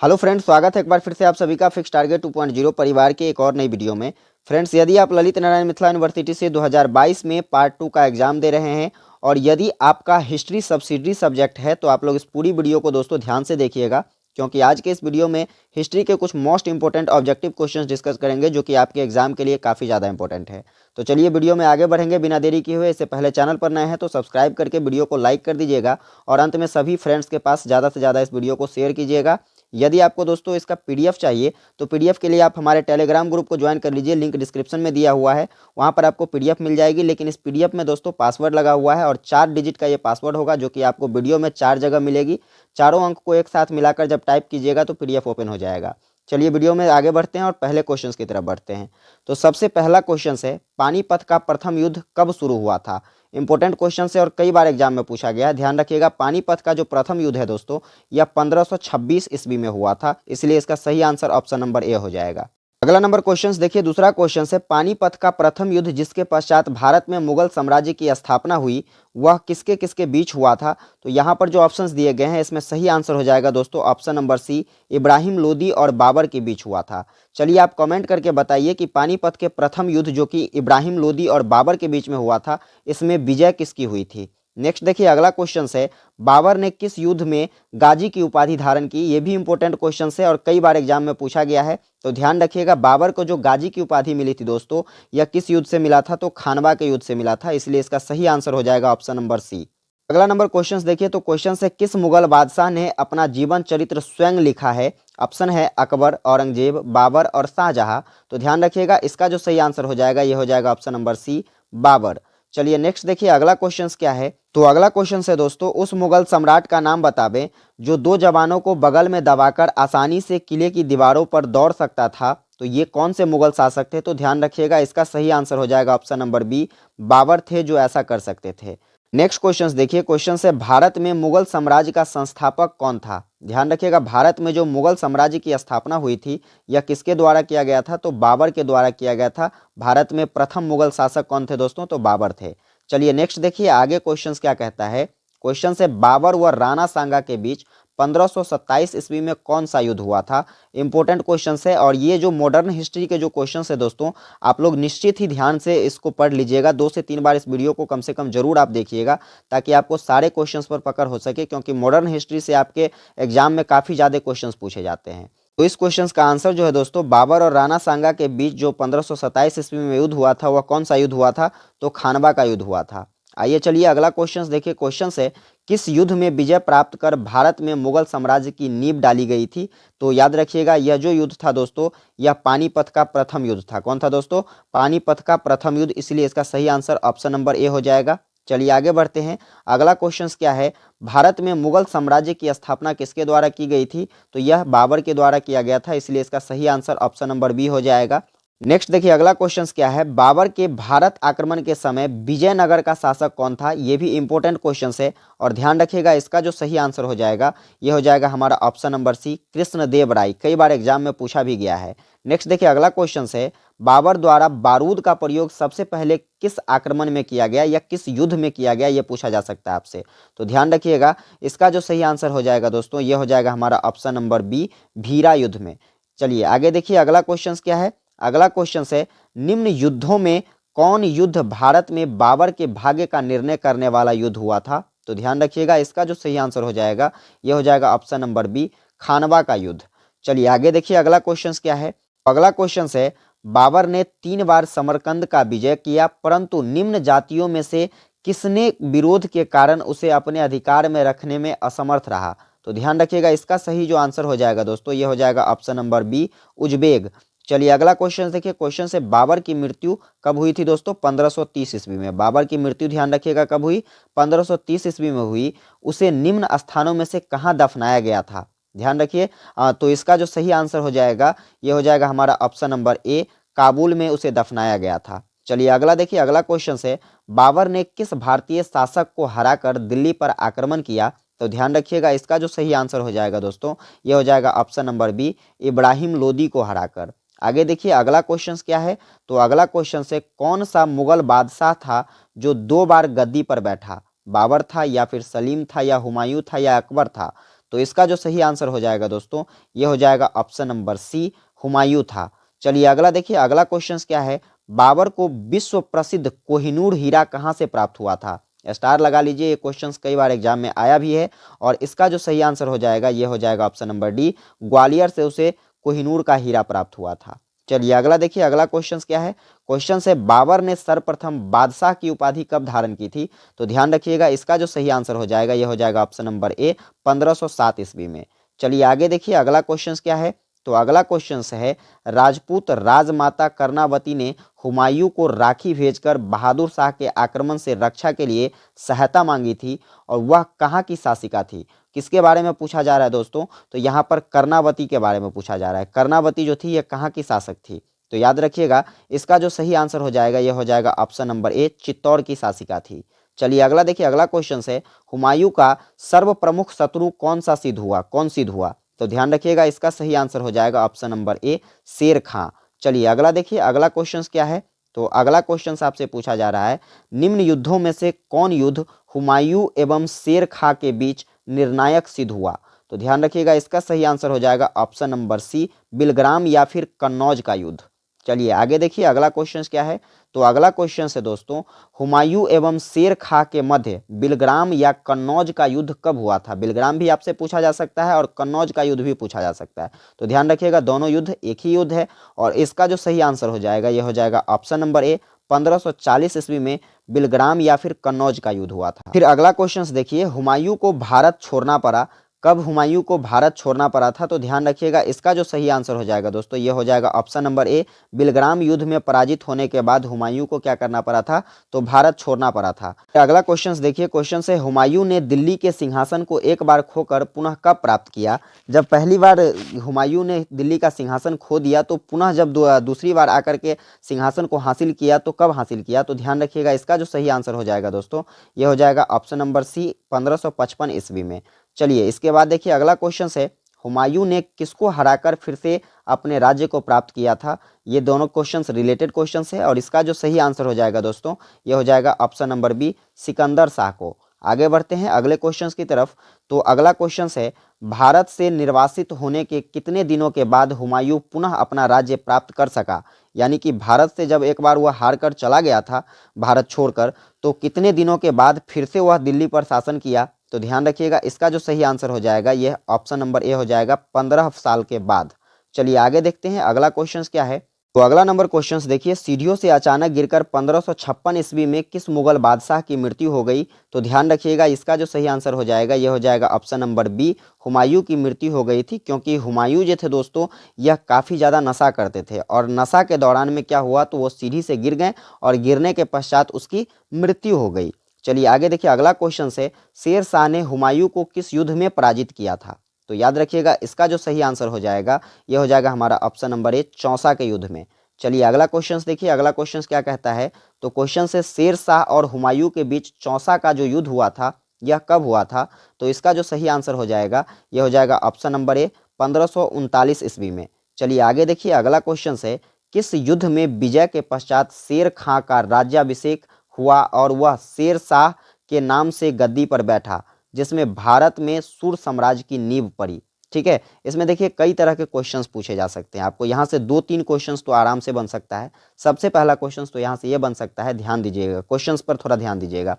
Hello friends, स्वागत है एक बार फिर से आप सभी का फिक्स टारगेट 2.0 परिवार के एक और नई वीडियो में। फ्रेंड्स, यदि आप ललित नारायण मिथिला यूनिवर्सिटी से 2022 में पार्ट 2 का एग्जाम दे रहे हैं और यदि आपका हिस्ट्री सब्सिडरी सब्जेक्ट है तो आप लोग इस पूरी वीडियो को दोस्तों ध्यान से देखिएगा, क्योंकि आज के इस वीडियो में हिस्ट्री के कुछ most important objective questions discuss करेंगे जो कि आपके एग्जाम के लिए काफ़ी ज़्यादा इंपॉर्टेंट है। तो चलिए वीडियो में आगे बढ़ेंगे बिना देरी किए हुए। इससे पहले चैनल पर नए हैं तो सब्सक्राइब करके वीडियो को लाइक कर दीजिएगा और अंत में सभी फ्रेंड्स के पास ज़्यादा से ज़्यादा इस वीडियो को शेयर कीजिएगा। यदि आपको दोस्तों इसका पीडीएफ चाहिए तो पीडीएफ के लिए आप हमारे टेलीग्राम ग्रुप को ज्वाइन कर लीजिए, लिंक डिस्क्रिप्शन में दिया हुआ है, वहाँ पर आपको पीडीएफ मिल जाएगी। लेकिन इस पीडीएफ में दोस्तों पासवर्ड लगा हुआ है और 4 डिजिट का ये पासवर्ड होगा जो कि आपको वीडियो में 4 जगह मिलेगी। चारों अंक को एक साथ मिलाकर जब टाइप कीजिएगा तो पीडीएफ ओपन हो जाएगा। चलिए वीडियो में आगे बढ़ते हैं और पहले क्वेश्चंस की तरफ बढ़ते हैं। तो सबसे पहला क्वेश्चन है, पानीपत का प्रथम युद्ध कब शुरू हुआ था? इंपॉर्टेंट क्वेश्चन है और कई बार एग्जाम में पूछा गया है। ध्यान रखिएगा, पानीपत का जो प्रथम युद्ध है दोस्तों यह 1526 ईस्वी में हुआ था, इसलिए इसका सही आंसर ऑप्शन नंबर ए हो जाएगा। अगला नंबर क्वेश्चन देखिए, दूसरा क्वेश्चन है, पानीपत का प्रथम युद्ध जिसके पश्चात भारत में मुगल साम्राज्य की स्थापना हुई वह किसके किसके बीच हुआ था? तो यहाँ पर जो ऑप्शंस दिए गए हैं इसमें सही आंसर हो जाएगा दोस्तों option number C, Ibrahim Lodi और बाबर के बीच हुआ था। चलिए आप कमेंट करके बताइए कि पानीपत के प्रथम युद्ध जो कि इब्राहिम लोदी और बाबर के बीच में हुआ था, इसमें विजय किसकी हुई थी? नेक्स्ट देखिए, अगला क्वेश्चन है, बाबर ने किस युद्ध में गाजी की उपाधि धारण की? ये भी इंपॉर्टेंट क्वेश्चन है और कई बार एग्जाम में पूछा गया है। तो ध्यान रखिएगा, बाबर को जो गाजी की उपाधि मिली थी दोस्तों यह किस युद्ध से मिला था? तो खानवा के युद्ध से मिला था, इसलिए इसका सही आंसर हो जाएगा ऑप्शन नंबर सी। अगला नंबर क्वेश्चन देखिए, तो क्वेश्चन है, किस मुगल बादशाह ने अपना जीवन चरित्र स्वयं लिखा है? ऑप्शन है अकबर, औरंगजेब, बाबर और शाहजहां। तो ध्यान रखिएगा, इसका जो सही आंसर हो जाएगा ये हो जाएगा ऑप्शन नंबर सी, बाबर। चलिए नेक्स्ट देखिए, अगला क्वेश्चन क्या है? तो अगला क्वेश्चन है दोस्तों, उस मुगल सम्राट का नाम बतावें जो 2 जवानों को बगल में दबाकर आसानी से किले की दीवारों पर दौड़ सकता था। तो ये कौन से मुगल शासक थे? तो ध्यान रखिएगा, इसका सही आंसर हो जाएगा ऑप्शन नंबर बी, बाबर थे जो ऐसा कर सकते थे। नेक्स्ट क्वेश्चन देखिए, क्वेश्चन है, भारत में मुगल साम्राज्य का संस्थापक कौन था? ध्यान रखिएगा, भारत में जो मुगल साम्राज्य की स्थापना हुई थी यह किसके द्वारा किया गया था? तो बाबर के द्वारा किया गया था। भारत में प्रथम मुगल शासक कौन थे दोस्तों? तो बाबर थे। चलिए नेक्स्ट देखिए, आगे क्वेश्चन क्या कहता है? क्वेश्चन से, बाबर व राणा सांगा के बीच 1527 ईस्वी में कौन सा युद्ध हुआ था? इंपॉर्टेंट क्वेश्चन है और ये जो मॉडर्न हिस्ट्री के जो क्वेश्चन है दोस्तों आप लोग निश्चित ही ध्यान से इसको पढ़ लीजिएगा। 2 से 3 बार इस वीडियो को कम से कम जरूर आप देखिएगा ताकि आपको सारे क्वेश्चंस पर पकड़ हो सके, क्योंकि मॉडर्न हिस्ट्री से आपके एग्जाम में काफ़ी ज़्यादा क्वेश्चंस पूछे जाते हैं। तो इस क्वेश्चन का आंसर जो है दोस्तों, बाबर और राणा सांगा के बीच जो 1527 ईस्वी में युद्ध हुआ था वह कौन सा युद्ध हुआ था? तो खानवा का युद्ध हुआ था। आइए चलिए अगला क्वेश्चन देखिए, क्वेश्चन है, किस युद्ध में विजय प्राप्त कर भारत में मुगल साम्राज्य की नींव डाली गई थी? तो याद रखिएगा, यह जो युद्ध था दोस्तों यह पानीपत का प्रथम युद्ध था। कौन था दोस्तों? पानीपत का प्रथम युद्ध, इसलिए इसका सही आंसर ऑप्शन नंबर ए हो जाएगा। चलिए आगे बढ़ते हैं। अगला क्वेश्चन क्या है? भारत में मुगल साम्राज्य की स्थापना किसके द्वारा की गई थी? तो यह बाबर के द्वारा किया गया था, इसलिए इसका सही आंसर ऑप्शन नंबर बी हो जाएगा। नेक्स्ट देखिए, अगला क्वेश्चन क्या है? बाबर के भारत आक्रमण के समय विजयनगर का शासक कौन था? यह भी इंपॉर्टेंट क्वेश्चन है और ध्यान रखिएगा, इसका जो सही आंसर हो जाएगा यह हो जाएगा हमारा ऑप्शन नंबर सी, कृष्णदेव राय। कई बार एग्जाम में पूछा भी गया है। नेक्स्ट देखिए, अगला क्वेश्चन है, बाबर द्वारा बारूद का प्रयोग सबसे पहले किस आक्रमण में किया गया या किस युद्ध में किया गया, यह पूछा जा सकता है आपसे। तो ध्यान रखिएगा, इसका जो सही आंसर हो जाएगा दोस्तों यह हो जाएगा हमारा ऑप्शन नंबर बी, भीरा युद्ध में। चलिए आगे देखिए, अगला क्वेश्चन क्या है? अगला क्वेश्चन है, निम्न युद्धों में कौन युद्ध भारत में बाबर के भाग्य का निर्णय करने वाला युद्ध हुआ था? तो ध्यान रखिएगा, इसका जो सही आंसर हो जाएगा यह हो जाएगा ऑप्शन नंबर बी, खानवा का युद्ध। चलिए आगे देखिए, अगला क्वेश्चन क्या है? अगला क्वेश्चन है, बाबर ने 3 बार समरकंद का विजय किया परंतु निम्न जातियों में से किसने विरोध के कारण उसे अपने अधिकार में रखने में असमर्थ रहा? तो ध्यान रखिएगा, इसका सही जो आंसर हो जाएगा दोस्तों यह हो जाएगा ऑप्शन नंबर बी, उज्बेक। चलिए अगला क्वेश्चन देखिए, क्वेश्चन से, बाबर की मृत्यु कब हुई थी दोस्तों? 1530 ईस्वी में। बाबर की मृत्यु ध्यान रखिएगा कब हुई? 1530 ईस्वी में हुई। उसे निम्न स्थानों में से कहाँ दफनाया गया था? ध्यान रखिए, तो इसका जो सही आंसर हो जाएगा यह हो जाएगा हमारा ऑप्शन नंबर ए, काबुल में उसे दफनाया गया था। चलिए अगला देखिए, अगला क्वेश्चन है, बाबर ने किस भारतीय शासक को हराकर दिल्ली पर आक्रमण किया? तो ध्यान रखिएगा, इसका जो सही आंसर हो जाएगा दोस्तों यह हो जाएगा option number B, Ibrahim Lodi को हराकर। आगे देखिए, अगला क्वेश्चन क्या है? तो अगला क्वेश्चन से, कौन सा मुगल बादशाह था जो 2 बार गद्दी पर बैठा? बाबर था या फिर सलीम था या हुमायूं था या अकबर था? तो इसका जो सही आंसर हो जाएगा दोस्तों, ये हो जाएगा ऑप्शन नंबर सी, हुमायूं था। चलिए अगला देखिए, अगला क्वेश्चन क्या है, बाबर को विश्व प्रसिद्ध कोहिनूर हीरा कहाँ से प्राप्त हुआ था? स्टार लगा लीजिए, ये क्वेश्चंस कई बार एग्जाम में आया भी है। और इसका जो सही आंसर हो जाएगा, ये हो जाएगा ऑप्शन नंबर डी, ग्वालियर से उसे कोहिनूर का हीरा प्राप्त हुआ था। चलिए अगला देखिए, अगला क्वेश्चन क्या है, क्वेश्चन है बाबर ने सर्वप्रथम बादशाह की उपाधि कब धारण की थी? तो ध्यान रखिएगा, इसका जो सही आंसर हो जाएगा, ये हो जाएगा ऑप्शन नंबर ए, 1507 ईस्वी में। चलिए आगे देखिए, अगला क्वेश्चन क्या है, तो अगला क्वेश्चन है राजपूत राजमाता कर्णावती ने हुमायूं को राखी भेजकर बहादुर शाह के आक्रमण से रक्षा के लिए सहायता मांगी थी, और वह कहाँ की शासिका थी? किसके बारे में पूछा जा रहा है दोस्तों? तो यहाँ पर कर्णावती के बारे में पूछा जा रहा है। कर्णावती जो थी, यह कहाँ की शासक थी? तो याद रखिएगा, इसका जो सही आंसर हो जाएगा, यह हो जाएगा ऑप्शन नंबर ए, चित्तौड़ की शासिका थी। चलिए अगला देखिए, अगला क्वेश्चन है हुमायूं का सर्व प्रमुख शत्रु कौन सा सिद्ध हुआ, कौन सिद्ध हुआ? तो ध्यान रखिएगा, इसका सही आंसर हो जाएगा ऑप्शन नंबर ए, शेर खां। चलिए अगला देखिए, अगला क्वेश्चन क्या है, तो अगला क्वेश्चन आपसे पूछा जा रहा है निम्न युद्धों में से कौन युद्ध हुमायूं एवं शेर खां के बीच निर्णायक सिद्ध हुआ? तो ध्यान रखिएगा, इसका सही आंसर हो जाएगा ऑप्शन नंबर सी, बिलग्राम या फिर कन्नौज का युद्ध। चलिए आगे देखिए, अगला क्वेश्चन क्या है, तो अगला क्वेश्चन है दोस्तों, हुमायूं एवं शेर खां के मध्य बिलग्राम या कन्नौज का युद्ध कब हुआ था? बिलग्राम भी आपसे पूछा जा सकता है और कन्नौज का युद्ध भी पूछा जा सकता है। तो ध्यान रखिएगा, दोनों युद्ध एक ही युद्ध है, और इसका जो सही आंसर हो जाएगा, यह हो जाएगा ऑप्शन नंबर ए, 1540 ईस्वी में बिलग्राम या फिर कन्नौज का युद्ध हुआ था। फिर अगला क्वेश्चन देखिए, हुमायूं को भारत छोड़ना पड़ा, कब हुमायूं को भारत छोड़ना पड़ा था? तो ध्यान रखिएगा, इसका जो सही आंसर हो जाएगा दोस्तों, ये हो जाएगा ऑप्शन नंबर ए, बिलग्राम युद्ध में पराजित होने के बाद हुमायूं को क्या करना पड़ा था? तो भारत छोड़ना पड़ा था। अगला क्वेश्चन देखिए, क्वेश्चन है हुमायूं ने दिल्ली के सिंहासन को एक बार खोकर पुनः कब प्राप्त किया? जब पहली बार हुमायूं ने दिल्ली का सिंहासन खो दिया, तो पुनः जब दूसरी बार आकर के सिंहासन को हासिल किया, तो कब हासिल किया? तो ध्यान रखिएगा, इसका जो सही आंसर हो जाएगा दोस्तों, ये हो जाएगा ऑप्शन नंबर सी, 1555 ईस्वी में। चलिए इसके बाद देखिए, अगला क्वेश्चन है हुमायूं ने किसको हराकर फिर से अपने राज्य को प्राप्त किया था? ये दोनों क्वेश्चंस रिलेटेड क्वेश्चंस है, और इसका जो सही आंसर हो जाएगा दोस्तों, ये हो जाएगा option number B, Sikandar Shah को। आगे बढ़ते हैं अगले क्वेश्चंस की तरफ। तो अगला क्वेश्चन है भारत से निर्वासित होने के कितने दिनों के बाद हुमायूं पुनः अपना राज्य प्राप्त कर सका? यानी कि भारत से जब एक बार वह हार कर चला गया था भारत छोड़कर, तो कितने दिनों के बाद फिर से वह दिल्ली पर शासन किया? तो ध्यान रखिएगा, इसका जो सही आंसर हो जाएगा, यह ऑप्शन नंबर ए हो जाएगा, 15 साल के बाद। चलिए आगे देखते हैं अगला क्वेश्चन क्या है। तो अगला नंबर क्वेश्चन देखिए, सीढ़ियों से अचानक गिरकर 1556 ईस्वी में किस मुगल बादशाह की मृत्यु हो गई? तो ध्यान रखिएगा, इसका जो सही आंसर हो जाएगा, यह हो जाएगा ऑप्शन नंबर बी, हुमायूं की मृत्यु हो गई थी। क्योंकि हुमायूं जो थे दोस्तों, यह काफ़ी ज़्यादा नशा करते थे, और नशा के दौरान में क्या हुआ, तो वो सीढ़ी से गिर गए, और गिरने के पश्चात उसकी मृत्यु हो गई। चलिए आगे देखिए, अगला क्वेश्चन है शेर शाह ने हुमायूं को किस युद्ध में पराजित किया था? तो याद रखिएगा, इसका जो सही आंसर हो जाएगा, यह हो जाएगा हमारा ऑप्शन नंबर ए, चौसा के युद्ध में। चलिए अगला क्वेश्चन देखिए, अगला क्वेश्चन क्या कहता है। तो क्वेश्चन से शेर शाह और हुमायूं के बीच चौसा का जो युद्ध हुआ था, यह कब हुआ था? तो इसका जो सही आंसर हो जाएगा, यह हो जाएगा ऑप्शन नंबर ए, 1539 ईस्वी में। चलिए आगे देखिए, अगला क्वेश्चन है किस युद्ध में विजय के पश्चात शेर खां का राज्याभिषेक हुआ और वह शेर शाह के नाम से गद्दी पर बैठा, जिसमें भारत में सुर साम्राज्य की नींव पड़ी? ठीक है, इसमें देखिए कई तरह के क्वेश्चंस पूछे जा सकते हैं। आपको यहाँ से 2-3 क्वेश्चंस तो आराम से बन सकता है। सबसे पहला क्वेश्चन तो यहाँ से ये बन सकता है, ध्यान दीजिएगा, क्वेश्चंस पर थोड़ा ध्यान दीजिएगा।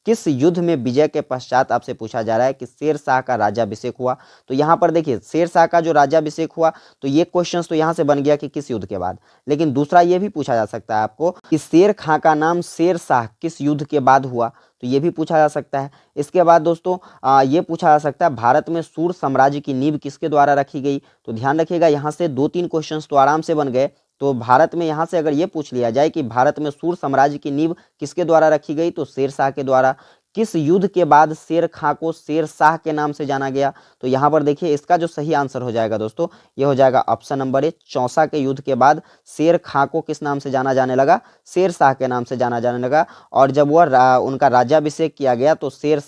किस युद्ध में विजय के पश्चात आपसे पूछा जा रहा है कि शेर शाह का राज्याभिषेक हुआ? तो यहाँ पर देखिए, शेर शाह का जो राज्याभिषेक हुआ, तो ये क्वेश्चन तो यहाँ से बन गया कि किस युद्ध के बाद। लेकिन दूसरा ये भी पूछा जा सकता है आपको कि शेर खां का नाम शेर शाह किस युद्ध के बाद हुआ? तो ये भी पूछा जा सकता है। इसके बाद दोस्तों ये पूछा जा सकता है भारत में सूर साम्राज्य की नींव किसके द्वारा रखी गई? तो ध्यान रखिएगा, यहाँ से 2-3 क्वेश्चन तो आराम से बन गए। तो भारत में यहाँ से अगर ये पूछ लिया जाए कि भारत में सूर साम्राज्य की नींव किसके द्वारा रखी गई, तो शेर शाह के द्वारा। किस युद्ध के बाद शेर खां को शेर शाह के नाम से जाना गया? तो यहाँ पर देखिए, इसका जो सही आंसर हो जाएगा दोस्तों, ये हो जाएगा ऑप्शन नंबर ए, चौसा के युद्ध के बाद शेर खां को किस नाम से जाना जाने लगा? शेर शाह के नाम से जाना जाने लगा। और जब वह उनका राज्याभिषेक किया गया, तो शेर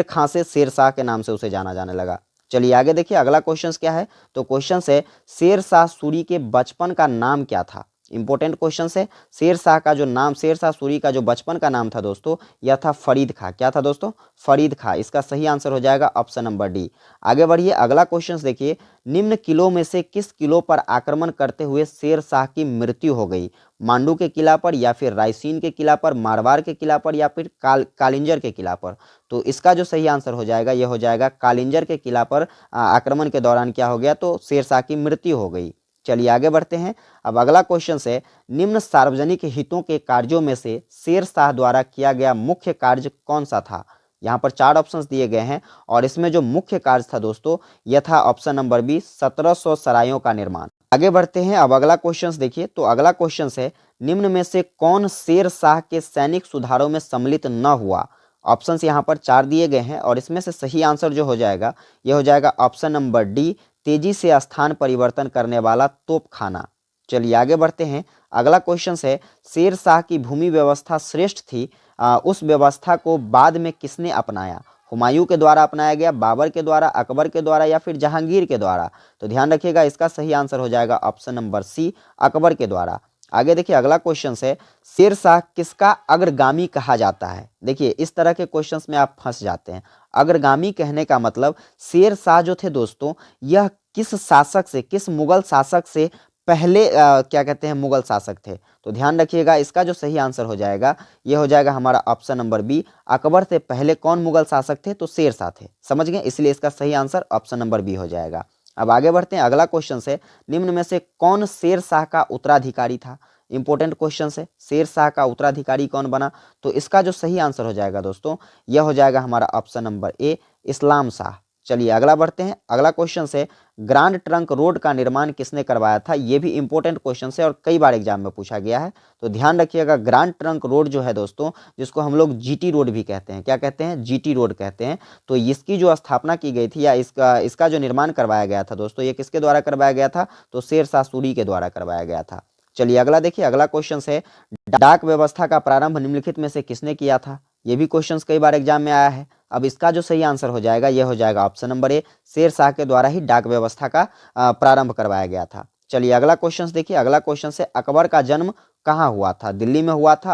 खां से शेर शाह के नाम से उसे जाना जाने लगा। चलिए आगे देखिए, अगला क्वेश्चन क्या है। तो क्वेश्चन है शेर शाह सूरी के बचपन का नाम क्या था? इंपॉर्टेंट क्वेश्चन है। शेर शाह का जो नाम, शेर शाह सूरी का जो बचपन का नाम था दोस्तों, यह था फरीद खां। क्या था दोस्तों? फरीद खां। इसका सही आंसर हो जाएगा ऑप्शन नंबर डी। आगे बढ़िए, अगला क्वेश्चन देखिए, निम्न किलों में से किस किलो पर आक्रमण करते हुए शेर शाह की मृत्यु हो गई? मांडू के किला पर, या फिर रायसीन के किला पर, मारवाड़ के किला पर, या फिर कालिंजर के किला पर? तो इसका जो सही आंसर हो जाएगा, यह हो जाएगा कालिंजर के किला पर आक्रमण के दौरान क्या हो गया? तो शेर शाह की मृत्यु हो गई। चलिए आगे बढ़ते हैं। अब अगला क्वेश्चन है, निम्न सार्वजनिक हितों के कार्यों में से शेर शाह द्वारा किया गया मुख्य कार्य कौन सा था? यहाँ पर 4 ऑप्शंस दिए गए हैं और इसमें जो मुख्य कार्य था दोस्तों, यह था ऑप्शन नंबर बी, 1700 सरायों का निर्माण। आगे बढ़ते हैं। अब अगला क्वेश्चन देखिए, तो अगला क्वेश्चन है, निम्न में से कौन शेर शाह के सैनिक सुधारों में सम्मिलित न हुआ? ऑप्शंस यहाँ पर 4 दिए गए हैं और इसमें से सही आंसर जो हो जाएगा, यह हो जाएगा ऑप्शन नंबर डी, तेजी से स्थान परिवर्तन करने वाला तोपखाना। चलिए आगे बढ़ते हैं। अगला क्वेश्चन है, शेर शाह की भूमि व्यवस्था श्रेष्ठ थी, उस व्यवस्था को बाद में किसने अपनाया? हुमायूं के द्वारा अपनाया गया, बाबर के द्वारा, अकबर के द्वारा, या फिर जहांगीर के द्वारा? तो ध्यान रखिएगा, इसका सही आंसर हो जाएगा ऑप्शन नंबर सी, अकबर के द्वारा। आगे देखिए, अगला क्वेश्चन है, शेर शाह किसका अग्रगामी कहा जाता है? देखिए, इस तरह के क्वेश्चंस में आप फंस जाते हैं। अग्रगामी कहने का मतलब, शेर शाह जो थे दोस्तों, यह किस शासक से, किस मुगल शासक से पहले क्या कहते हैं, मुगल शासक थे? तो ध्यान रखिएगा, इसका जो सही आंसर हो जाएगा, यह हो जाएगा हमारा ऑप्शन नंबर बी, अकबर से पहले कौन मुगल शासक थे? तो शेर शाह थे। समझ गए? इसलिए इसका सही आंसर ऑप्शन नंबर बी हो जाएगा। अब आगे बढ़ते हैं। अगला क्वेश्चन है, निम्न में से कौन शेर शाह का उत्तराधिकारी था? इंपॉर्टेंट क्वेश्चन है, शेर शाह का उत्तराधिकारी कौन बना? तो इसका जो सही आंसर हो जाएगा दोस्तों, यह हो जाएगा हमारा ऑप्शन नंबर ए, इस्लाम शाह। चलिए अगला बढ़ते हैं। अगला क्वेश्चन है, ग्रांड ट्रंक रोड का निर्माण किसने करवाया था? यह भी इंपॉर्टेंट क्वेश्चन है और कई बार एग्जाम में पूछा गया है। तो ध्यान रखिएगा, ग्रांड ट्रंक रोड जो है दोस्तों, जिसको हम लोग जीटी रोड भी कहते हैं, क्या कहते हैं? जीटी रोड कहते हैं। तो इसकी जो स्थापना की गई थी, या इसका जो निर्माण करवाया गया था दोस्तों, ये किसके द्वारा करवाया गया था? तो शेर शाह सूरी के द्वारा करवाया गया था। चलिए अगला देखिए, अगला क्वेश्चन है, डाक व्यवस्था का प्रारंभ निम्नलिखित में से किसने किया था? ये भी क्वेश्चंस कई बार एग्जाम में आया है। अब इसका जो सही आंसर हो जाएगा, यह हो जाएगा option number A, Sher Shah के द्वारा ही डाक व्यवस्था का प्रारंभ करवाया गया था। चलिए अगला क्वेश्चन देखिए, अगला क्वेश्चन है, अकबर का जन्म कहाँ हुआ था? दिल्ली में हुआ था,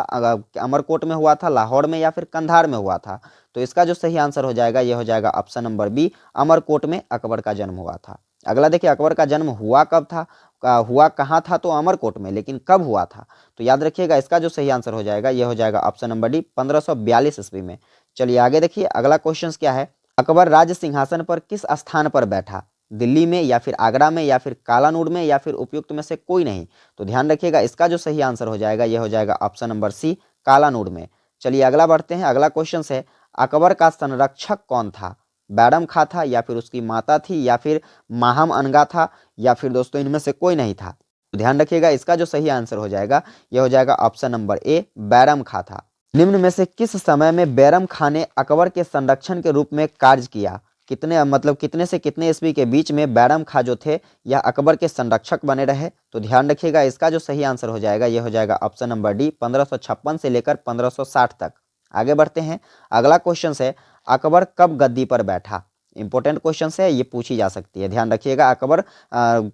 अमरकोट में हुआ था, लाहौर में, या फिर कंधार में हुआ था? तो इसका जो सही आंसर हो जाएगा, यह हो जाएगा ऑप्शन नंबर बी, अमरकोट में अकबर का जन्म हुआ था। अगला देखिए, अकबर का जन्म हुआ कब था? हुआ कहाँ था? तो अमरकोट में, लेकिन कब हुआ था? तो याद रखिएगा, इसका जो सही आंसर हो जाएगा, यह हो जाएगा ऑप्शन नंबर डी, 1542 ईस्वी में। चलिए आगे देखिए, अगला क्वेश्चन क्या है, अकबर राज सिंहासन पर किस स्थान पर बैठा? दिल्ली में, या फिर आगरा में, या फिर कालानूर में, या फिर उपयुक्त में से कोई नहीं? तो ध्यान रखिएगा, इसका जो सही आंसर हो जाएगा, यह हो जाएगा ऑप्शन नंबर सी, कालानूर में। चलिए अगला बढ़ते हैं। अगला क्वेश्चन है, अकबर का संरक्षक कौन था? बैरम खां था, या फिर उसकी माता थी, या फिर माहम अनगा था, या फिर दोस्तों इनमें से कोई नहीं था? तो ध्यान रखिएगा, इसका जो सही आंसर हो जाएगा, यह हो जाएगा ऑप्शन नंबर ए, बैरम खां था। निम्न में से किस समय में बैरम खां ने अकबर के संरक्षण के रूप में कार्य किया? कितने से कितने ईस्वी के बीच में बैरम खां जो थे, यह अकबर के संरक्षक बने रहे? तो ध्यान रखिएगा, इसका जो सही आंसर हो जाएगा, यह हो जाएगा ऑप्शन नंबर डी, 1556 से लेकर 1560 तक। आगे बढ़ते हैं। अगला क्वेश्चन है, अकबर कब गद्दी पर बैठा? इंपॉर्टेंट क्वेश्चन है, ये पूछी जा सकती है। ध्यान रखिएगा, अकबर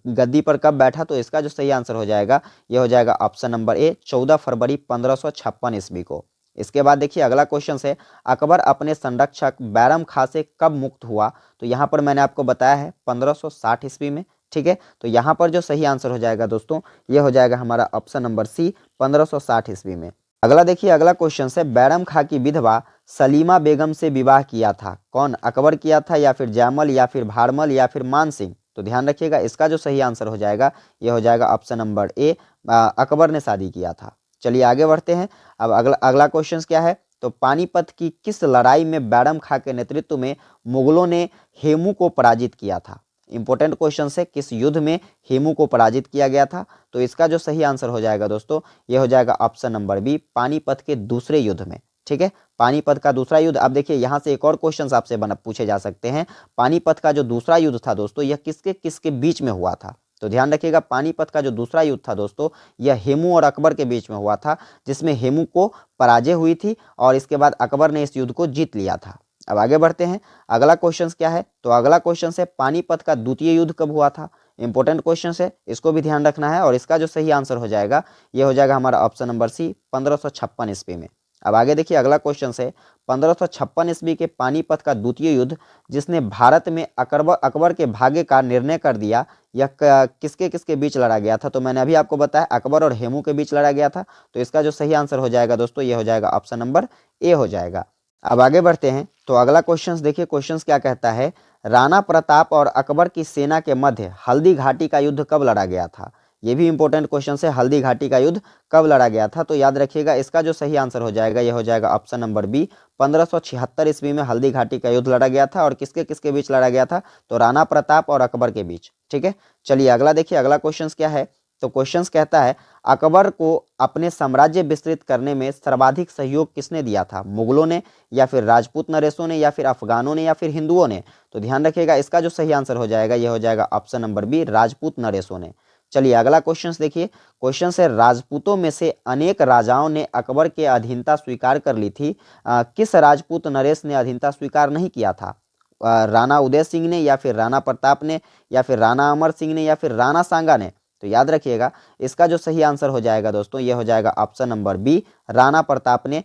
गद्दी पर कब बैठा? तो इसका जो सही आंसर हो जाएगा, यह हो जाएगा ऑप्शन नंबर ए, 14 फरवरी 1556 ईस्वी को। इसके बाद देखिए, अगला क्वेश्चन है, अकबर अपने संरक्षक बैरम खां से कब मुक्त हुआ? तो यहाँ पर मैंने आपको बताया है 1560 ईस्वी में। ठीक है, तो यहाँ पर जो सही आंसर हो जाएगा दोस्तों, यह हो जाएगा हमारा ऑप्शन नंबर सी, 1560 ईस्वी में। अगला देखिए, अगला क्वेश्चन है, बैरम खां की विधवा सलीमा बेगम से विवाह किया था कौन? अकबर किया था, या फिर जयमल, या फिर भारमल, या फिर मान सिंह? तो ध्यान रखिएगा, इसका जो सही आंसर हो जाएगा, यह हो जाएगा ऑप्शन नंबर ए, अकबर ने शादी किया था। चलिए आगे बढ़ते हैं। अब अगला क्वेश्चन क्या है, तो पानीपत की किस लड़ाई में बैरम खां के नेतृत्व में मुगलों ने हेमू को पराजित किया था? इंपॉर्टेंट क्वेश्चन है, किस युद्ध में हेमू को पराजित किया गया था? तो इसका जो सही आंसर हो जाएगा दोस्तों, यह हो जाएगा ऑप्शन नंबर बी, पानीपत के दूसरे युद्ध में। ठीक है, पानीपत का दूसरा युद्ध। अब देखिए, यहाँ से एक और क्वेश्चन आपसे पूछे जा सकते हैं, पानीपत का जो दूसरा युद्ध था दोस्तों, यह किसके किसके बीच में हुआ था? तो ध्यान रखिएगा, पानीपत का जो दूसरा युद्ध था दोस्तों, यह हेमू और अकबर के बीच में हुआ था, जिसमें हेमू को पराजय हुई थी और इसके बाद अकबर ने इस युद्ध को जीत लिया था। अब आगे बढ़ते हैं। अगला क्वेश्चन क्या है, तो अगला क्वेश्चन है, पानीपत का द्वितीय युद्ध कब हुआ था? इंपॉर्टेंट क्वेश्चन है, इसको भी ध्यान रखना है। और इसका जो सही आंसर हो जाएगा ये हो जाएगा हमारा ऑप्शन नंबर सी, 1556 ईस्वी में। अब आगे देखिए अगला क्वेश्चन है, 1556 ईस्वी के पानीपत का द्वितीय युद्ध जिसने भारत में अकबर के भाग्य का निर्णय कर दिया, यह किसके किसके बीच लड़ा गया था? तो मैंने अभी आपको बताया अकबर और हेमू के बीच लड़ा गया था। तो इसका जो सही आंसर हो जाएगा दोस्तों ये हो जाएगा ऑप्शन नंबर ए हो जाएगा। अब आगे बढ़ते हैं तो अगला क्वेश्चन देखिए, क्वेश्चन क्या कहता है, राणा प्रताप और अकबर की सेना के मध्य हल्दी घाटी का युद्ध कब लड़ा गया था? ये भी इंपॉर्टेंट क्वेश्चन है, हल्दी घाटी का युद्ध कब लड़ा गया था? तो याद रखिएगा इसका जो सही आंसर हो जाएगा ये हो जाएगा ऑप्शन नंबर बी, 1576 ईस्वी में हल्दी घाटी का युद्ध लड़ा गया था। और किसके किसके बीच लड़ा गया था? तो राणा प्रताप और अकबर के बीच। ठीक है, चलिए अगला देखिए, अगला क्वेश्चन क्या है। तो क्वेश्चन कहता है अकबर को अपने साम्राज्य विस्तृत करने में सर्वाधिक सहयोग किसने दिया था? मुगलों ने, या फिर राजपूत नरेशों ने, या फिर अफगानों ने, या फिर हिंदुओं ने? तो ध्यान रखिएगा इसका जो सही आंसर हो जाएगा ये हो जाएगा ऑप्शन नंबर बी, राजपूत नरेशों ने। चलिए अगला क्वेश्चन देखिए, क्वेश्चन है राजपूतों में से अनेक राजाओं ने अकबर के अधीनता स्वीकार कर ली थी, किस राजपूत नरेश ने अधीनता स्वीकार नहीं किया था? राणा उदय सिंह ने, या फिर राणा प्रताप ने, या फिर राणा अमर सिंह ने, या फिर राणा सांगा ने? तो याद रखिएगा इसका जो सही आंसर हो जाएगा दोस्तों ये हो जाएगा option number B, Rana Pratap ने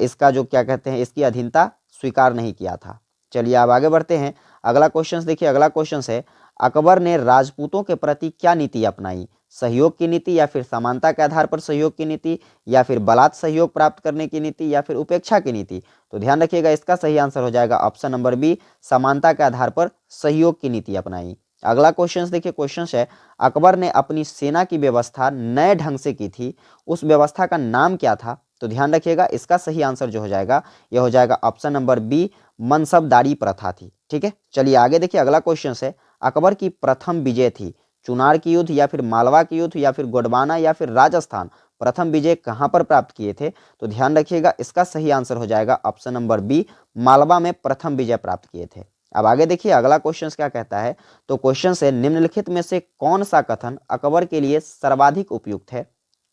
इसका जो क्या कहते हैं इसकी अधीनता स्वीकार नहीं किया था। चलिए अब आगे बढ़ते हैं, अगला क्वेश्चन देखिए, अगला क्वेश्चन है अकबर ने राजपूतों के प्रति क्या नीति अपनाई? सहयोग की नीति, या फिर समानता के आधार पर सहयोग की नीति, या फिर बलात् सहयोग प्राप्त करने की नीति, या फिर उपेक्षा की नीति? तो ध्यान रखिएगा इसका सही आंसर हो जाएगा ऑप्शन नंबर बी, समानता के आधार पर सहयोग की नीति अपनाई। अगला क्वेश्चन देखिए, क्वेश्चन है अकबर ने अपनी सेना की व्यवस्था नए ढंग से की थी, उस व्यवस्था का नाम क्या था? तो ध्यान रखिएगा इसका सही आंसर जो हो जाएगा यह हो जाएगा ऑप्शन नंबर बी, मनसबदारी प्रथा थी। ठीक है, चलिए आगे देखिए, अगला क्वेश्चन है अकबर की प्रथम विजय थी चुनार की युद्ध, या फिर मालवा की युद्ध, या फिर गोडवाना, या फिर राजस्थान? प्रथम विजय कहां पर प्राप्त किए थे? तो ध्यान रखिएगा इसका सही आंसर हो जाएगा ऑप्शन नंबर बी, मालवा में प्रथम विजय प्राप्त किए थे। अब आगे देखिए अगला क्वेश्चन क्या कहता है। तो क्वेश्चन है निम्नलिखित में से कौन सा कथन अकबर के लिए सर्वाधिक उपयुक्त है?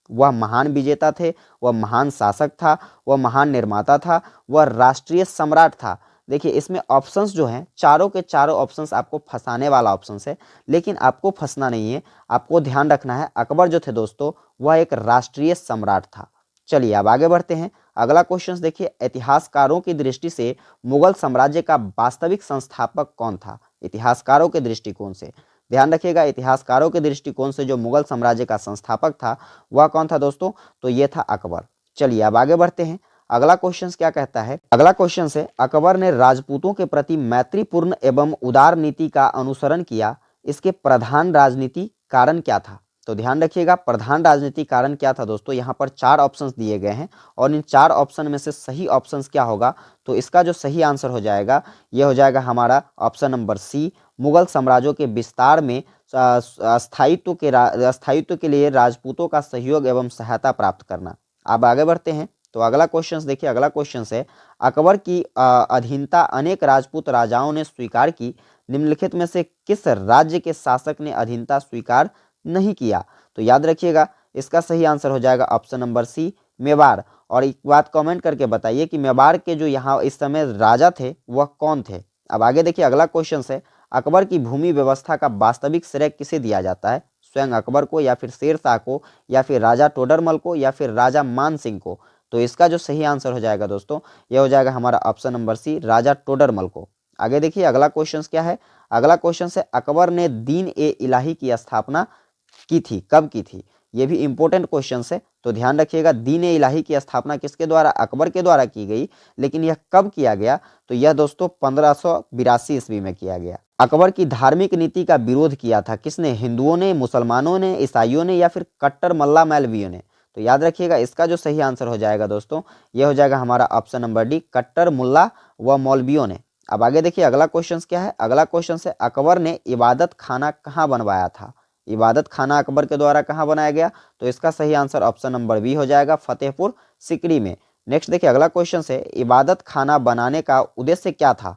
वह महान विजेता थे, वह महान शासक था, वह महान निर्माता था, वह राष्ट्रीय सम्राट था? देखिए इसमें ऑप्शंस जो हैं चारों के चारों ऑप्शंस आपको फंसाने वाला ऑप्शंस है, लेकिन आपको फंसना नहीं है, आपको ध्यान रखना है अकबर जो थे दोस्तों वह एक राष्ट्रीय सम्राट था। चलिए अब आगे बढ़ते हैं, अगला क्वेश्चन देखिए, इतिहासकारों की दृष्टि से मुगल साम्राज्य का वास्तविक संस्थापक कौन था? इतिहासकारों के दृष्टिकोण से ध्यान रखिएगा, इतिहासकारों के दृष्टिकोण से जो मुगल साम्राज्य का संस्थापक था वह कौन था दोस्तों? तो ये था अकबर। चलिए अब आगे बढ़ते हैं, अगला क्वेश्चन क्या कहता है। अगला क्वेश्चन है अकबर ने राजपूतों के प्रति मैत्रीपूर्ण एवं उदार नीति का अनुसरण किया, इसके प्रधान राजनीति कारण क्या था? तो ध्यान रखिएगा प्रधान राजनीति कारण क्या था दोस्तों, यहाँ पर चार ऑप्शंस दिए गए हैं और इन चार ऑप्शन में से सही ऑप्शंस क्या होगा? तो इसका जो सही आंसर हो जाएगा यह हो जाएगा हमारा ऑप्शन नंबर सी, मुगल साम्राज्यों के विस्तार में स्थायित्व के लिए राजपूतों का सहयोग एवं सहायता प्राप्त करना। अब आगे बढ़ते हैं, तो अगला क्वेश्चन देखिए, अगला क्वेश्चन है अकबर की अधीनता अनेक राजपूत राजाओं ने स्वीकार की, निम्नलिखित में से किस राज्य के शासक ने अधीनता स्वीकार नहीं किया? तो याद रखिएगा इसका सही आंसर हो जाएगा ऑप्शन नंबर सी, मेवाड़। और एक बात कमेंट करके बताइए कि मेवाड़ के जो यहाँ इस समय राजा थे वह कौन थे? अब आगे देखिए, अगला क्वेश्चन है अकबर की भूमि व्यवस्था का वास्तविक श्रेय किसे दिया जाता है? स्वयं अकबर को, या फिर शेर शाह को, या फिर राजा टोडरमल को, या फिर राजा मान सिंह को? तो इसका जो सही आंसर हो जाएगा दोस्तों यह हो जाएगा हमारा ऑप्शन नंबर सी, राजा टोडरमल को। आगे देखिए अगला क्वेश्चन क्या है। अगला क्वेश्चन है अकबर ने दीन ए इलाही की स्थापना की थी, कब की थी? ये भी इंपॉर्टेंट क्वेश्चन है, तो ध्यान रखिएगा दीन ए इलाही की स्थापना किसके द्वारा? अकबर के द्वारा की गई, लेकिन यह कब किया गया? तो यह दोस्तों 1582 ईस्वी में किया गया। अकबर की धार्मिक नीति का विरोध किया था किसने? हिंदुओं ने, मुसलमानों ने, ईसाइयों ने, या फिर कट्टर मल्ला मौलवियों ने? तो याद रखिएगा इसका जो सही आंसर हो जाएगा दोस्तों यह हो जाएगा हमारा ऑप्शन नंबर डी, कट्टर मुल्ला व मौलवियों ने। अब आगे देखिए अगला क्वेश्चन क्या है। अगला क्वेश्चन है अकबर ने इबादत खाना कहाँ बनवाया था? इबादत खाना अकबर के द्वारा कहाँ बनाया गया? तो इसका सही आंसर ऑप्शन नंबर बी हो जाएगा, फतेहपुर सिकरी में। नेक्स्ट देखिए अगला क्वेश्चन है इबादत खाना बनाने का उद्देश्य क्या था?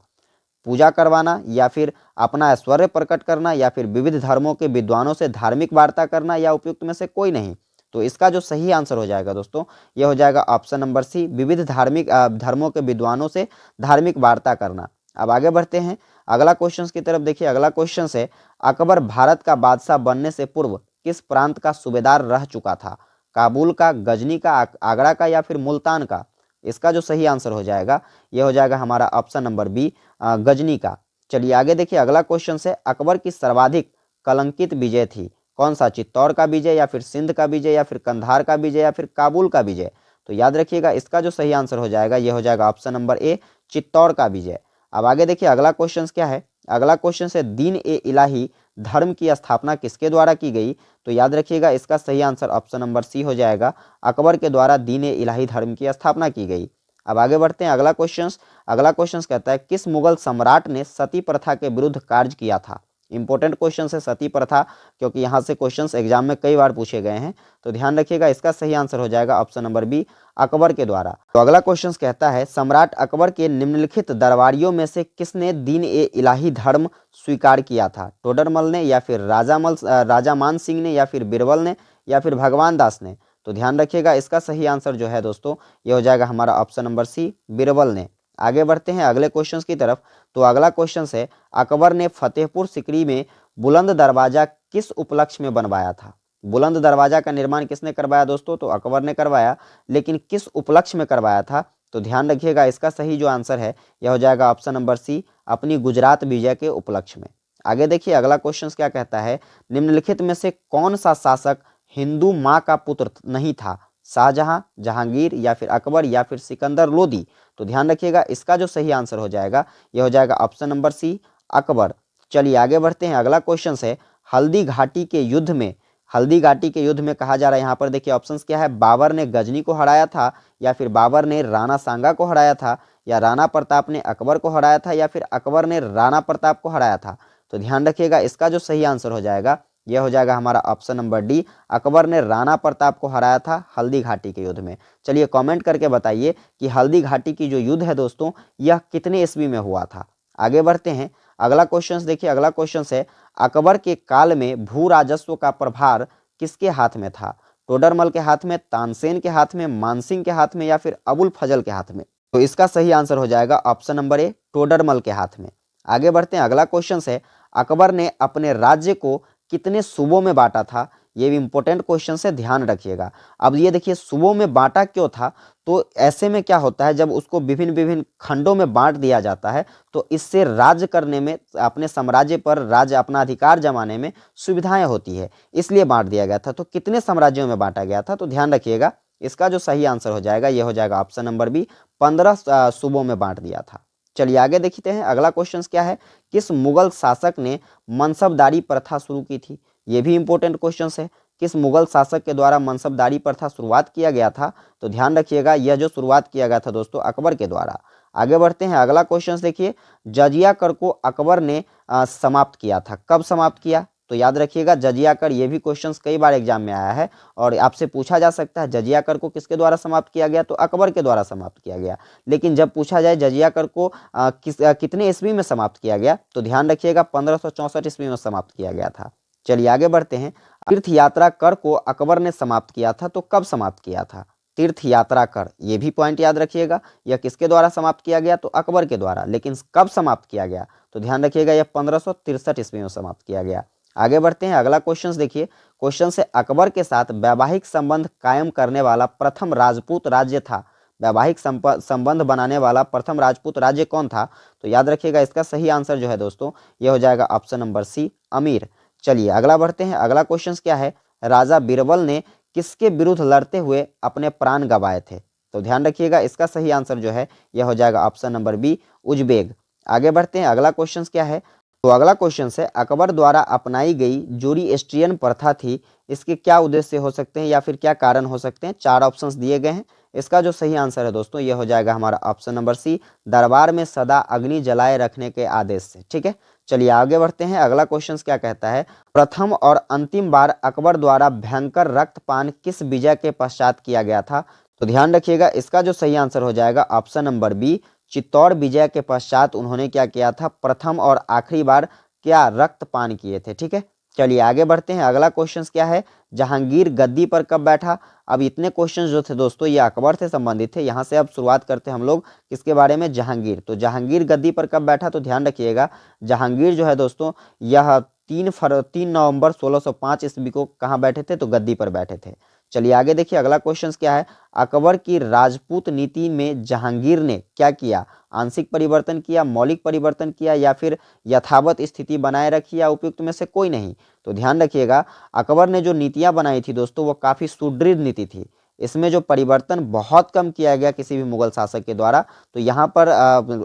पूजा करवाना, या फिर अपना ऐश्वर्य प्रकट करना, या फिर विविध धर्मों के विद्वानों से धार्मिक वार्ता करना, या उपयुक्त में से कोई नहीं? तो इसका जो सही आंसर हो जाएगा दोस्तों यह हो जाएगा ऑप्शन नंबर सी, विविध धर्मों के विद्वानों से धार्मिक वार्ता करना। अब आगे बढ़ते हैं, अगला क्वेश्चन की तरफ देखिए। अगला क्वेश्चन है, अकबर भारत का बादशाह बनने से पूर्व किस प्रांत का सूबेदार रह चुका था? काबुल का, गजनी का, आगरा का या फिर मुल्तान का? इसका जो सही आंसर हो जाएगा यह हो जाएगा हमारा ऑप्शन नंबर बी, गजनी का। चलिए आगे देखिए। अगला क्वेश्चन है, अकबर की सर्वाधिक कलंकित विजय थी? कौन सा? चित्तौड़ का विजय या फिर सिंध का विजय या फिर कंधार का विजय या फिर काबुल का विजय? तो याद रखिएगा इसका जो सही आंसर हो जाएगा यह हो जाएगा ऑप्शन नंबर ए, चित्तौड़ का विजय। अब आगे देखिए अगला क्वेश्चन क्या है। अगला क्वेश्चन है, दीन ए इलाही धर्म की स्थापना किसके द्वारा की गई? तो याद रखिएगा इसका सही आंसर ऑप्शन नंबर सी हो जाएगा, अकबर के द्वारा दीन ए इलाही धर्म की स्थापना की गई। अब आगे बढ़ते हैं। अगला क्वेश्चन कहता है, किस मुगल सम्राट ने सती प्रथा के विरुद्ध कार्य किया था? इंपॉर्टेंट क्वेश्चन है सती प्रथा, क्योंकि यहाँ से क्वेश्चंस एग्जाम में कई बार पूछे गए हैं, तो ध्यान रखिएगा इसका सही आंसर हो जाएगा ऑप्शन नंबर बी, अकबर के द्वारा। तो अगला क्वेश्चन कहता है, सम्राट अकबर के निम्नलिखित दरबारियों में से किसने दीन ए इलाही धर्म स्वीकार किया था? टोडरमल ने या फिर राजा मान सिंह ने या फिर बिरबल ने या फिर भगवान दास ने? तो ध्यान रखिएगा इसका सही आंसर जो है दोस्तों ये हो जाएगा हमारा ऑप्शन नंबर सी, बिरबल ने। आगे बढ़ते हैं अगले क्वेश्चन की तरफ। तो अगला क्वेश्चन है, अकबर ने फतेहपुर सिकरी में बुलंद दरवाजा किस उपलक्ष्य में बनवाया था? बुलंद दरवाजा का निर्माण किसने करवाया दोस्तों? तो अकबर ने करवाया, लेकिन किस उपलक्ष्य में करवाया था? तो ध्यान रखिएगा इसका सही जो आंसर है यह हो जाएगा ऑप्शन नंबर सी, अपनी गुजरात विजय के उपलक्ष्य में। आगे देखिए अगला क्वेश्चन क्या कहता है, निम्नलिखित में से कौन सा शासक हिंदू माँ का पुत्र नहीं था? शाहजहां, जहांगीर या फिर अकबर या फिर सिकंदर लोदी? तो ध्यान रखिएगा इसका जो सही आंसर हो जाएगा यह हो जाएगा ऑप्शन नंबर सी, अकबर। चलिए आगे बढ़ते हैं। अगला क्वेश्चन है, हल्दी घाटी के युद्ध में कहा जा रहा है, यहाँ पर देखिए ऑप्शंस क्या है, बाबर ने गजनी को हराया था या फिर बाबर ने राणा सांगा को हराया था या राणा प्रताप ने अकबर को हराया था या फिर अकबर ने राणा प्रताप को हराया था? तो ध्यान रखिएगा इसका जो सही आंसर हो जाएगा यह हो जाएगा हमारा ऑप्शन नंबर डी, अकबर ने राणा प्रताप को हराया था हल्दी घाटी के युद्ध में। चलिए कमेंट करके बताइए कि हल्दी घाटी की जो युद्ध है दोस्तों यह कितने ईस्वी में हुआ था। आगे बढ़ते हैं। अगला क्वेश्चन देखिए। अगला क्वेश्चन है, अकबर के काल में भू राजस्व का प्रभार किसके हाथ में था? टोडरमल के हाथ में, तानसेन के हाथ में, मानसिंह के हाथ में या फिर अबुल फजल के हाथ में? तो इसका सही आंसर हो जाएगा ऑप्शन नंबर ए, टोडरमल के हाथ में। आगे बढ़ते हैं। अगला क्वेश्चन है, अकबर ने अपने राज्य को कितने सूबों में बांटा था? ये भी इंपॉर्टेंट क्वेश्चन है, ध्यान रखिएगा। अब ये देखिए सूबों में बांटा क्यों था? तो ऐसे में क्या होता है, जब उसको विभिन्न विभिन्न खंडों में बांट दिया जाता है तो इससे राज्य करने में, अपने साम्राज्य पर राज्य अपना अधिकार जमाने में सुविधाएं होती है, इसलिए बांट दिया गया था। तो कितने साम्राज्यों में बांटा गया था? तो ध्यान रखिएगा इसका जो सही आंसर हो जाएगा यह हो जाएगा ऑप्शन नंबर बी, 15 सूबों में बांट दिया था। चलिए आगे देखते हैं। अगला क्वेश्चन क्या है, किस मुगल शासक ने मनसबदारी प्रथा शुरू की थी? ये भी इंपॉर्टेंट क्वेश्चन है, किस मुगल शासक के द्वारा मनसबदारी प्रथा शुरुआत किया गया था? तो ध्यान रखिएगा यह जो शुरुआत किया गया था दोस्तों अकबर के द्वारा। आगे बढ़ते हैं। अगला क्वेश्चन देखिए, जजिया कर को अकबर ने समाप्त किया था, कब समाप्त किया? तो याद रखिएगा जजिया कर, ये भी क्वेश्चंस कई बार एग्जाम में आया है और आपसे पूछा जा सकता है जजिया कर को किसके द्वारा समाप्त किया गया? तो अकबर के द्वारा समाप्त किया गया। लेकिन जब पूछा जाए जजिया कर को कितने ईस्वी में समाप्त किया गया? तो ध्यान रखिएगा 1564 ईस्वी में समाप्त किया गया था। चलिए आगे बढ़ते हैं। तीर्थ यात्रा कर को अकबर ने समाप्त किया था, तो कब समाप्त किया था? तीर्थ यात्रा कर, ये भी पॉइंट याद रखिएगा, यह किसके द्वारा समाप्त किया गया? तो अकबर के द्वारा। लेकिन कब समाप्त किया गया? तो ध्यान रखिएगा यह 1563 ईस्वी में समाप्त किया गया। आगे बढ़ते हैं। अगला क्वेश्चन देखिए। क्वेश्चन से, अकबर के साथ वैवाहिक संबंध कायम करने वाला प्रथम राजपूत राज्य था? वैवाहिक संबंध बनाने वाला प्रथम राजपूत राज्य कौन था? तो याद रखिएगा इसका सही आंसर जो है दोस्तों यह हो जाएगा ऑप्शन नंबर सी, अमीर। चलिए अगला बढ़ते हैं। अगला क्वेश्चन क्या है, राजा बीरबल ने किसके विरुद्ध लड़ते हुए अपने प्राण गंवाए थे? तो ध्यान रखिएगा इसका सही आंसर जो है यह हो जाएगा ऑप्शन नंबर बी, उजबेग। आगे बढ़ते हैं। अगला क्वेश्चन क्या है, तो अगला क्वेश्चन है, अकबर द्वारा अपनाई गई जोरोस्ट्रियन प्रथा थी, इसके क्या उद्देश्य हो सकते हैं या फिर क्या कारण हो सकते हैं? 4 ऑप्शंस दिए गए हैं। इसका जो सही आंसर है दोस्तों यह हो जाएगा हमारा ऑप्शन नंबर सी, दरबार में सदा अग्नि जलाए रखने के आदेश से। ठीक है, चलिए आगे बढ़ते हैं। अगला क्वेश्चन क्या कहता है, प्रथम और अंतिम बार अकबर द्वारा भयंकर रक्तपान किस विजय के पश्चात किया गया था? तो ध्यान रखिएगा इसका जो सही आंसर हो जाएगा ऑप्शन नंबर बी, चित्तौड़ विजय के पश्चात उन्होंने क्या किया था? प्रथम और आखिरी बार क्या रक्तपान किए थे? ठीक है, चलिए आगे बढ़ते हैं। अगला क्वेश्चन क्या है, जहांगीर गद्दी पर कब बैठा। अब इतने क्वेश्चन जो थे दोस्तों ये अकबर से संबंधित थे। यहाँ से अब शुरुआत करते हैं हम लोग किसके बारे में, जहांगीर। तो जहांगीर गद्दी पर कब बैठा, तो ध्यान रखिएगा जहांगीर जो है दोस्तों यह 3 नवंबर 1605 ईस्वी को कहाँ बैठे थे, तो गद्दी पर बैठे थे। चलिए आगे देखिए अगला क्वेश्चन क्या है, अकबर की राजपूत नीति में जहांगीर ने क्या किया, आंशिक परिवर्तन किया, मौलिक परिवर्तन किया, या फिर यथावत स्थिति बनाए रखी, या उपयुक्त में से कोई नहीं। तो ध्यान रखिएगा अकबर ने जो नीतियां बनाई थी दोस्तों वो काफ़ी सुदृढ़ नीति थी। इसमें जो परिवर्तन बहुत कम किया गया किसी भी मुगल शासक के द्वारा। तो यहाँ पर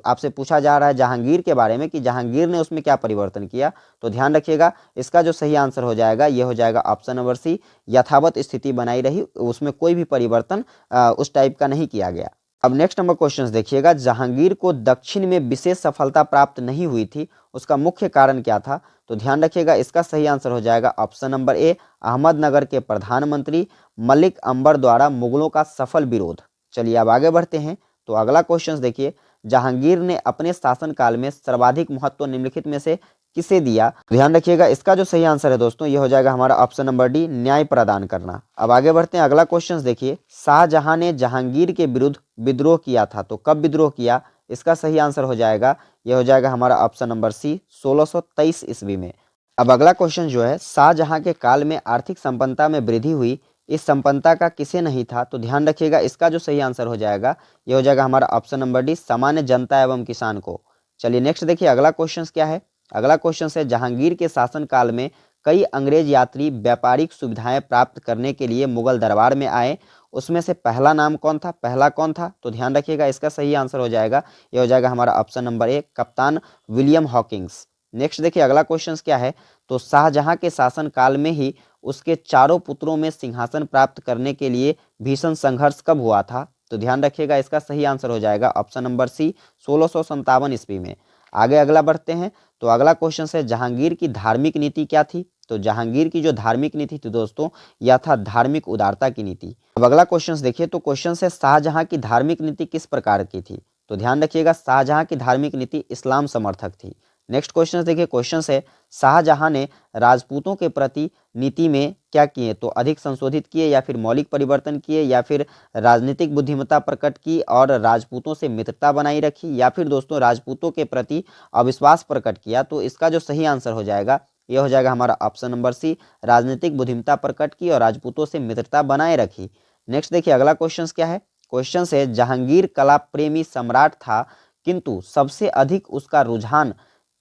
आपसे पूछा जा रहा है जहांगीर के बारे में कि जहांगीर ने उसमें क्या परिवर्तन किया। तो ध्यान रखिएगा इसका जो सही आंसर हो जाएगा ये हो जाएगा ऑप्शन नंबर सी, यथावत स्थिति बनाई रही, उसमें कोई भी परिवर्तन उस टाइप का नहीं किया गया। अब नेक्स्ट नंबर क्वेश्चन देखिएगा, जहांगीर को दक्षिण में विशेष सफलता प्राप्त नहीं हुई थी, उसका मुख्य कारण क्या था। तो ध्यान रखिएगा इसका सही आंसर हो जाएगा ऑप्शन नंबर ए, अहमदनगर के प्रधानमंत्री मलिक अंबर द्वारा मुगलों का सफल विरोध। चलिए अब आगे बढ़ते हैं। तो अगला क्वेश्चन देखिए, जहांगीर ने अपने शासनकाल में सर्वाधिक महत्व निम्नलिखित में से किसे दिया। ध्यान रखिएगा इसका जो सही आंसर है दोस्तों ये हो जाएगा हमारा ऑप्शन नंबर डी, न्याय प्रदान करना। अब आगे बढ़ते हैं। अगला क्वेश्चन देखिए, शाहजहां ने जहांगीर के विरुद्ध विद्रोह किया था, तो कब विद्रोह किया, इसका सही आंसर हो जाएगा यह हो जाएगा हमारा ऑप्शन नंबर सी, 1623 ईस्वी में। अब अगला क्वेश्चन जो है, शाहजहां के काल में आर्थिक संपन्नता में वृद्धि हुई, इस संपन्नता का किसे नहीं था। तो ध्यान रखिएगा इसका जो सही आंसर हो जाएगा यह हो जाएगा हमारा ऑप्शन नंबर डी, सामान्य जनता एवं किसान को। चलिए नेक्स्ट देखिए अगला क्वेश्चन क्या है। अगला क्वेश्चन है, जहांगीर के शासनकाल में कई अंग्रेज यात्री व्यापारिक सुविधाएं प्राप्त करने के लिए मुगल दरबार में आए, उसमें से पहला नाम कौन था, पहला कौन था। तो ध्यान रखिएगा इसका सही आंसर हो जाएगा यह हो जाएगा हमारा ऑप्शन नंबर ए, कप्तान विलियम हॉकिंस। नेक्स्ट देखिए अगला क्वेश्चन क्या है, तो शाहजहां के शासन काल में ही उसके चारों पुत्रों में सिंहासन प्राप्त करने के लिए भीषण संघर्ष कब हुआ था। तो ध्यान रखिएगा इसका सही आंसर हो जाएगा ऑप्शन नंबर सी, 1657 ईस्वी में। आगे अगला बढ़ते हैं। तो अगला क्वेश्चन है, जहांगीर की धार्मिक नीति क्या थी। तो जहांगीर की जो धार्मिक नीति थी दोस्तों यह था धार्मिक उदारता की नीति। अब अगला क्वेश्चन देखिए, तो क्वेश्चन है शाहजहां की धार्मिक नीति किस प्रकार की थी। तो ध्यान रखिएगा शाहजहां की धार्मिक नीति इस्लाम समर्थक थी। नेक्स्ट क्वेश्चन देखिए, क्वेश्चन है शाहजहां ने राजपूतों के प्रति नीति में क्या किए, तो अधिक संशोधित किए, या फिर मौलिक परिवर्तन किए, या फिर राजनीतिक बुद्धिमत्ता प्रकट की और राजपूतों से मित्रता बनाई रखी, या फिर दोस्तों राजपूतों के प्रति अविश्वास प्रकट किया। तो इसका जो सही आंसर हो जाएगा यह हो जाएगा हमारा ऑप्शन नंबर सी, राजनीतिक बुद्धिमत्ता प्रकट की और राजपूतों से मित्रता बनाए रखी। नेक्स्ट देखिए अगला क्वेश्चन क्या है। क्वेश्चन है, जहांगीर कला प्रेमी सम्राट था किंतु सबसे अधिक उसका रुझान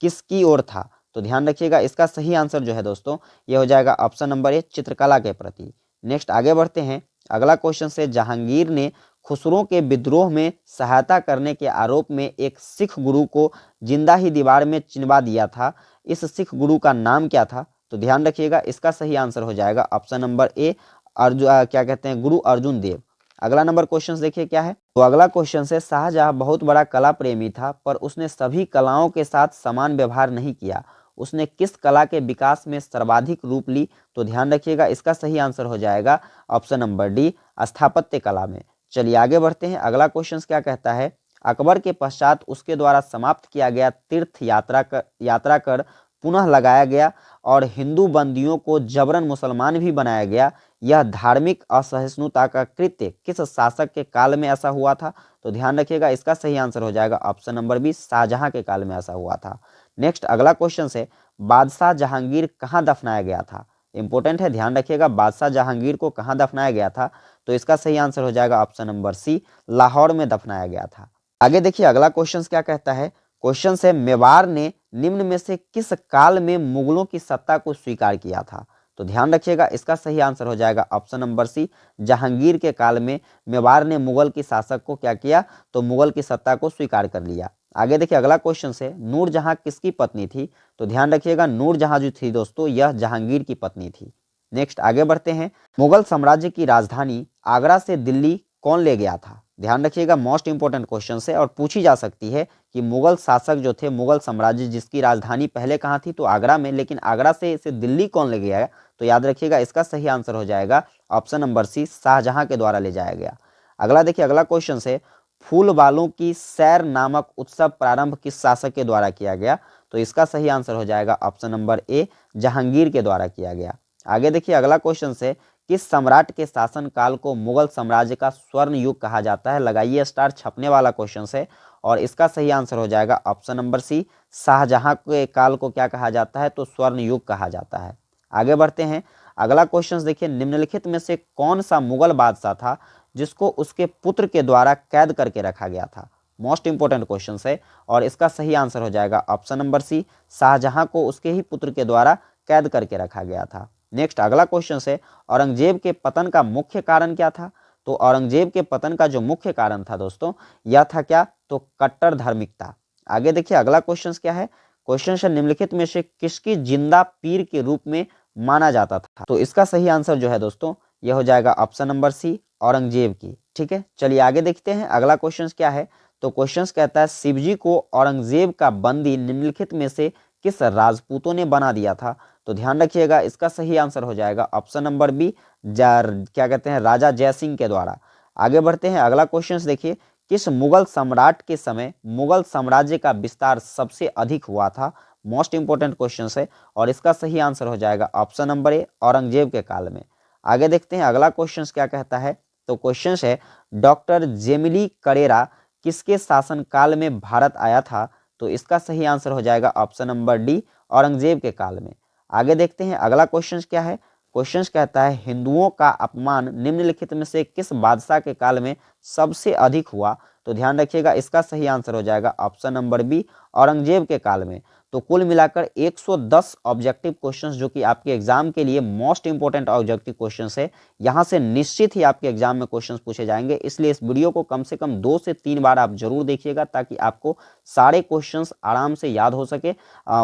किसकी ओर था। तो ध्यान रखिएगा इसका सही आंसर जो है दोस्तों ये हो जाएगा ऑप्शन नंबर ए, चित्रकला के प्रति। नेक्स्ट आगे बढ़ते हैं। अगला क्वेश्चन से, जहांगीर ने खुसरो के विद्रोह में सहायता करने के आरोप में एक सिख गुरु को जिंदा ही दीवार में चिनवा दिया था, इस सिख गुरु का नाम क्या था। तो ध्यान रखिएगा इसका सही आंसर हो जाएगा ऑप्शन नंबर ए, क्या कहते हैं, गुरु अर्जुन देव। अगला नंबर क्वेश्चन देखिए क्या है। तो अगला क्वेश्चन से, शाहजहां बहुत बड़ा कला प्रेमी था पर उसने सभी कलाओं के साथ समान व्यवहार नहीं किया, उसने किस कला के विकास में सर्वाधिक रूप ली। तो ध्यान रखिएगा इसका सही आंसर हो जाएगा ऑप्शन नंबर डी, स्थापत्य कला में। चलिए आगे बढ़ते हैं। अगला क्वेश्चन क्या कहता है, अकबर के पश्चात उसके द्वारा समाप्त किया गया तीर्थ यात्रा कर पुनः लगाया गया और हिंदू बंदियों को जबरन मुसलमान भी बनाया गया, यह धार्मिक असहिष्णुता का कृत्य किस शासक के काल में ऐसा हुआ था। तो ध्यान रखिएगा इसका सही आंसर हो जाएगा ऑप्शन नंबर बी, शाहजहां के काल में ऐसा हुआ था। नेक्स्ट अगला क्वेश्चन है, बादशाह जहांगीर कहाँ दफनाया गया था। इंपॉर्टेंट है, ध्यान रखिएगा बादशाह जहांगीर को कहाँ दफनाया गया था। तो इसका सही आंसर हो जाएगा ऑप्शन नंबर सी, लाहौर में दफनाया गया था। आगे देखिए अगला क्वेश्चन क्या कहता है। क्वेश्चन है, मेवाड़ ने निम्न में से किस काल में मुगलों की सत्ता को स्वीकार किया था। तो ध्यान रखिएगा इसका सही आंसर हो जाएगा ऑप्शन नंबर सी, जहांगीर के काल में मेवाड़ ने मुगल की शासक को क्या किया, तो मुगल की सत्ता को स्वीकार कर लिया। आगे देखिए अगला क्वेश्चन है, नूरजहां किसकी पत्नी थी। तो ध्यान रखिएगा नूरजहां जो थी दोस्तों यह जहांगीर की पत्नी थी। नेक्स्ट आगे बढ़ते हैं। मुगल साम्राज्य की राजधानी आगरा से दिल्ली कौन ले गया था। ध्यान रखिएगा मोस्ट इंपोर्टेंट क्वेश्चन है और पूछी जा सकती है कि मुगल शासक जो थे, मुगल साम्राज्य जिसकी राजधानी पहले कहाँ थी, तो आगरा में, लेकिन आगरा से इसे दिल्ली कौन ले गया है। तो याद रखिएगा इसका सही आंसर हो जाएगा ऑप्शन नंबर सी, शाहजहां के द्वारा ले जाया गया। अगला देखिए अगला क्वेश्चन है, फूल वालों की सैर नामक उत्सव प्रारंभ किस शासक के द्वारा किया गया। तो इसका सही आंसर हो जाएगा ऑप्शन नंबर ए, जहांगीर के द्वारा किया गया। आगे देखिए अगला क्वेश्चन से, किस सम्राट के शासनकाल को मुगल साम्राज्य का स्वर्ण युग कहा जाता है? लगाइए स्टार, छपने वाला क्वेश्चन है और इसका सही आंसर हो जाएगा ऑप्शन नंबर सी, शाहजहां के काल को क्या कहा जाता है? तो स्वर्ण युग कहा जाता है। आगे बढ़ते हैं, अगला क्वेश्चन देखिए, निम्नलिखित में से कौन सा मुगल बादशाह था जिसको उसके पुत्र के द्वारा कैद करके रखा गया था? मोस्ट इंपोर्टेंट क्वेश्चन है और इसका सही आंसर हो जाएगा ऑप्शन नंबर सी, शाहजहां को उसके ही पुत्र के द्वारा कैद करके रखा गया था। नेक्स्ट अगला क्वेश्चन है, औरंगजेब के पतन का मुख्य कारण क्या था? तो औरंगजेब के पतन का जो मुख्य कारण था दोस्तों, यह था क्या? तो कट्टर धार्मिकता। आगे देखिए अगला क्वेश्चन क्या है, क्वेश्चन है निम्नलिखित में से किसकी जिंदा पीर के रूप में माना जाता था? तो इसका सही आंसर जो है दोस्तों, यह हो जाएगा ऑप्शन नंबर सी, औरंगजेब की। ठीक है, चलिए आगे देखते हैं अगला क्वेश्चन क्या है। तो क्वेश्चन कहता है, शिवजी को औरंगजेब का बंदी निम्नलिखित में से किस राजपूतों ने बना दिया था? तो ध्यान रखिएगा, इसका सही आंसर हो जाएगा ऑप्शन नंबर बी, क्या कहते हैं, राजा जयसिंह के द्वारा। आगे बढ़ते हैं अगला क्वेश्चन देखिए, किस मुगल सम्राट के समय मुगल साम्राज्य का विस्तार सबसे अधिक हुआ था? मोस्ट इंपोर्टेंट क्वेश्चन है और इसका सही आंसर हो जाएगा ऑप्शन नंबर ए, औरंगजेब के काल में। आगे देखते हैं अगला क्वेश्चन क्या कहता है। तो क्वेश्चन है, डॉक्टर जेमिली करेरा किसके शासनकाल में भारत आया था? तो इसका सही आंसर हो जाएगा ऑप्शन नंबर डी, औरंगजेब के काल में। आगे देखते हैं अगला क्वेश्चन क्या है। क्वेश्चन कहता है, हिंदुओं का अपमान निम्नलिखित में से किस बादशाह के काल में सबसे अधिक हुआ? तो ध्यान रखिएगा, इसका सही आंसर हो जाएगा ऑप्शन नंबर बी, औरंगजेब के काल में। तो कुल मिलाकर 110 ऑब्जेक्टिव क्वेश्चंस जो कि आपके एग्जाम के लिए मोस्ट इंपोर्टेंट ऑब्जेक्टिव क्वेश्चंस है, यहां से निश्चित ही आपके एग्जाम में क्वेश्चंस पूछे जाएंगे। इसलिए इस वीडियो को कम से कम 2 से 3 बार आप जरूर देखिएगा ताकि आपको सारे क्वेश्चंस आराम से याद हो सके।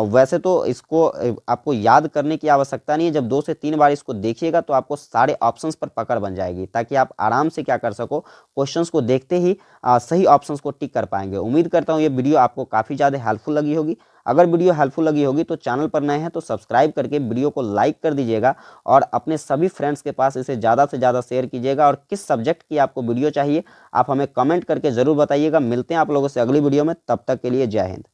वैसे तो इसको आपको याद करने की आवश्यकता नहीं है, जब 2 से 3 बार इसको देखिएगा तो आपको सारे ऑप्शंस पर पकड़ बन जाएगी, ताकि आप आराम से क्या कर सको, क्वेश्चंस को देखते ही सही ऑप्शंस को टिक कर पाएंगे। उम्मीद करता हूँ ये वीडियो आपको काफ़ी ज़्यादा हेल्पफुल लगी होगी। अगर वीडियो हेल्पफुल लगी होगी तो चैनल पर नए हैं तो सब्सक्राइब करके वीडियो को लाइक कर दीजिएगा और अपने सभी फ्रेंड्स के पास इसे ज़्यादा से ज़्यादा शेयर कीजिएगा। और किस सब्जेक्ट की आपको वीडियो चाहिए आप हमें कमेंट करके ज़रूर बताइएगा। मिलते हैं आप लोगों से अगली वीडियो में, तब तक के लिए जय हिंद।